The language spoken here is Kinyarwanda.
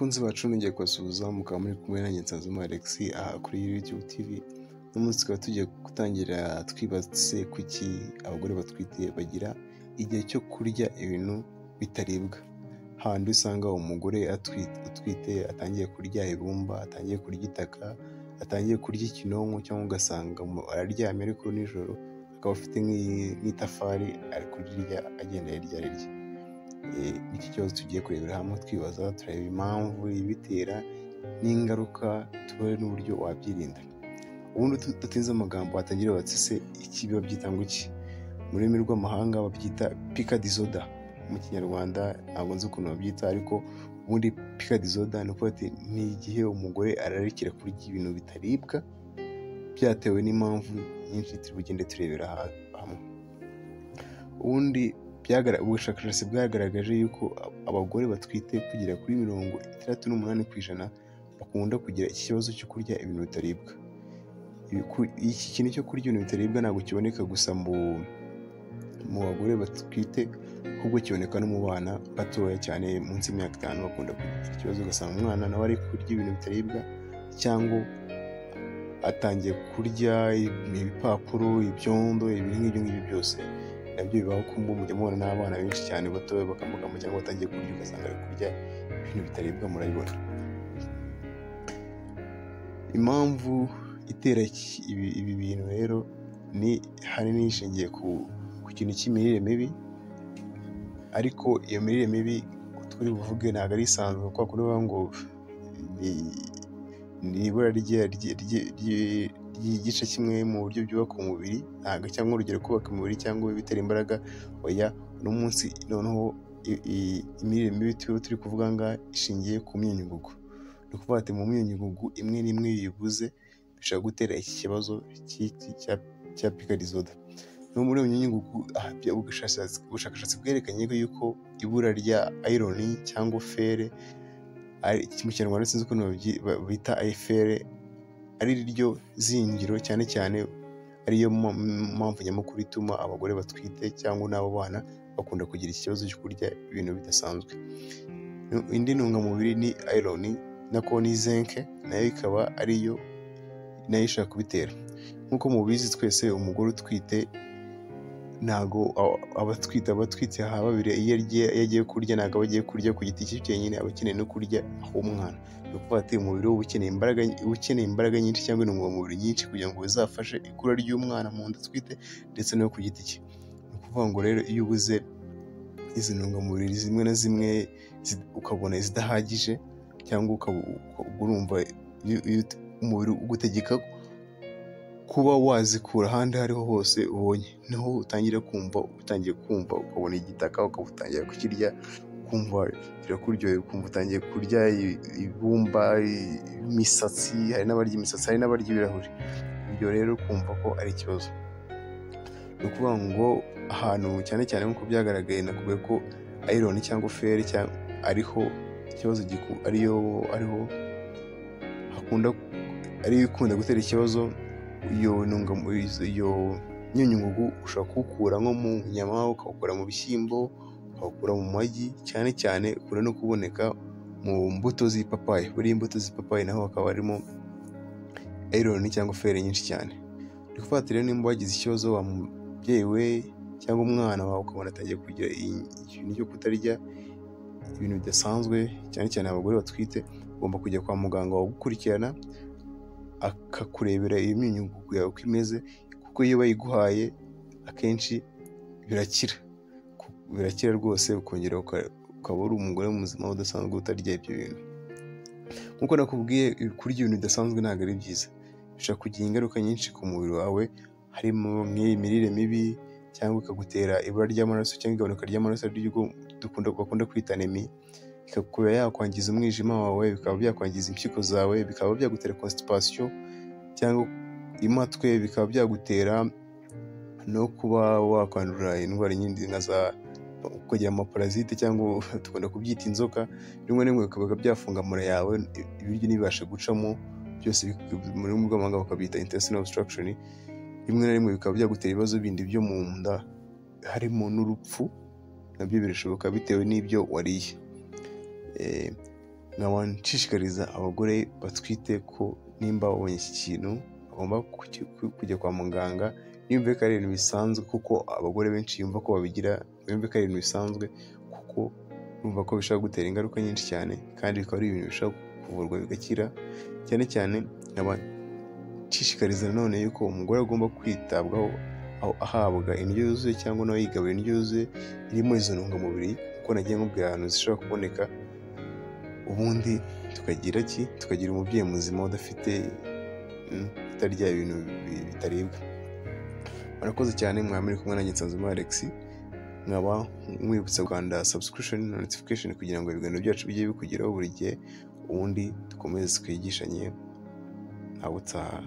Bakunzi bacu nongeye kubasuhuza mukaba muri kumwe nanjye Nsanzuma Alex aha kuri YouTube TV. Uno munsi tukaba tugiye gutangira twibatse kuki abagore batwite bagira igihe cyo kurya ibintu bitaribwa. Handi usanga umugore atwite atangiye kurya ibumba, atangiye kurya itaka, atangiye kurya ikinonko, cyangwa ugasanga araryamye ariko nijoro akaba afite nk'itafari ari kurirya agenda yarya. Iki kibazo tugiye kurebera hamwe twibaza, tureba impamvu ibitera n'ingaruka, turebe n'uburyo wabyirinda. Ubundi tudatinze amagambo hatangira batse se iki babyita ngo iki? Mu rurimi rw'amahanga babyita pica disorder, mu kinyarwanda ntabwo nzi ukuntu babyita, ariko ubundi pica disorder ni ukuvuga ati ni igihe umugore ararikira kurya ibintu bitaribwa byatewe n'impamvu nyinshi turi bugende turebera hamwe. Ubundi ubushakashatsi bwagaragaje yuko abagore batwite kugera kuri 68% bakunda kugira iki kibazo cyo kurya ibintu bitaribwa. Iki kintu cyo kurya ibintu bitaribwa ntabwo kiboneka gusa mu bagore batwite, ahubwo kiboneka no mu bana batoya cyane munsi y'imyaka 5 bakunda kugira ikibazo, ugasanga umwana nawe ari kurya ibintu bitaribwa cyangwa atangiye kurya ibipapuro, ibyondo, ibintu nk'ibyo byose nabyo bibaho. Kumva mujya mubona n'abana benshi cyane batoya bakamugamo cyangwa batangiye kurya ugasanga ari kurya ibintu bitaribwa, murabibona. Impamvu itera ibi bintu rero ni hanini ishingiye ku kintu cy'imirire mibi, ariko iyo mirire mibi turi buvuge ntabwo ari isanzwe, kuko bavuga ngo ni ibura ry'igice kimwe mu buryo byubaka umubiri, ntabwo cyangwa urugero kubaka umubiri cyangwa bitera imbaraga. Oya, uno munsi noneho imirire mibi turi kuvuga ngaha ishingiye ku myunyungugu. Ni ukuvuga ati mu myunyungugu imwe n'imwe yibuze bishobora gutera iki kibazo cya pica disorder. No muri iyo myunyungugu ubushakashatsi bwerekanye yuko ibura rya iron cyangwa fere, mu kinyarwanda sinzi ukuntu bita fere, ari ryo zingiro cyane cyane, ariyo mpamvu nyamukuru ituma abagore batwite cyangwa n'abo bana bakunda kugira ikibazo cyo kurya ibintu bidasanzwe. Indi ntungamubiri ni iron, nako ni zinc, nayo ikaba ariyo nayo ishaka kubitera. Nk'uko mubizi twese, umugore utwite ntago abatwite babiri iyo agiye kurya ntabwo aba agiye kurya ku giti cye cyenyine, aba akeneye no kurya umwana. Ni ukuvuga ati umubiri we ukeneye imbaraga nyinshi cyangwa intungamubiri nyinshi kugira ngo bizafashe ikura ry'umwana mu nda atwite ndetse no ku giti cye. Ni ukuvuga ngo rero iyo ubuze izi ntungamubiri zimwe na zimwe ukabona zidahagije, cyangwa urumva umubiri ugutegeka kuba wazikura ahandi ariho hose ubonye, niho utangiye kumva ukabona igitaka, ukaba utangira kukirya, ukumva kirakuryoheye, ukumva utangiye kurya ibumba, imisatsi. Hari n'abarya imisatsi, hari n'abarya ibirahuri. Ibyo rero kumva ko ari ikibazo. Ni ukuvuga ngo ahantu cyane cyane nk'uko byagaragaye, nakubwiye ko iron cyangwa fere ariho ikibazo ariyo ikunda gutera ikibazo. Iyo myunyungugu ushobora kuwukura nko mu nyama, ukawukura mu bishyimbo, ukawukura mu magi, cyane cyane ukunda no kuboneka mu mbuto z'ipapayi. Buriya imbuto z'ipapayi naho hakaba harimo iron cyangwa fere nyinshi cyane. Ni ukuvuga ati rero nimba wagize ikibazo, wa mubyeyi we cyangwa umwana wawe ukabona atangiye kugira ikintu cyo kutarya ibintu bidasanzwe, cyane cyane abagore batwite, ugomba kujya kwa muganga wagukurikirana akakurebera iyo myunyungugu yawe uko imeze, kuko iyo bayiguhaye akenshi birakira rwose, ukongera ukaba uri umugore muzima udasanzwe utarya ibyo bintu. Nk'uko nakubwiye, kurya ibintu bidasanzwe ntabwo ari byiza, bishobora kugira ingaruka nyinshi ku mubiri wawe, harimo nk'imirire mibi, cyangwa ikagutera ibura ry'amaraso cyangwa igabanuka ry'amaraso, ariryo bakunda kwita anemia. Ikaba yakwangiza umwijima wawe, bikaba byakwangiza impyiko zawe, bikaba byagutera constipation cyangwa imatwe, bikaba byagutera no kuba wakwandura indwara nyinshi kugira amaparasite, cyangwa tugomba kubyita inzoka. Rimwe na rimwe bikaba byafunga amara yawe, ibiryo ntibibashe gucamo, byose mu rurimi rw'amahanga bakabyita intestinal obstruction. Rimwe na rimwe bikaba byagutera ibibazo bindi byo mu nda, harimo n'urupfu, nabyo birashoboka bitewe n'ibyo wariye. nkaba nshishikariza abagore batwite ko nimba babonye iki kintu bagomba kujya kwa muganga, ntibumve ko ari ibintu bisanzwe kuko abagore benshi yumva ko babigira, bumve ko ari ibintu bisanzwe kuko bumva ko bishobora gutera ingaruka nyinshi cyane kandi bikaba ari ibintu bishobora kuvurwa bigakira. Cyane cyane nkaba nshishikariza nanone yuko umugore agomba kwitabwaho ahabwa indyo yuzuye cyangwa nawe yigaburira indyo yuzuye irimo izo ntungamubiri kuko nagiye nkubwira ahantu zishobora kuboneka, ubundi tukagira umubyeyi muzima utarya ibintu bitaribwa. Murakoze cyane, mwari kumwe nanjye Nsanzimana Alex, nkaba mwibutsa gukanda subscription na notification kugira ngo ibiganiro byacu bijye bikugeraho buri gihe, ubundi dukomeze twigishanye ntawe utaha.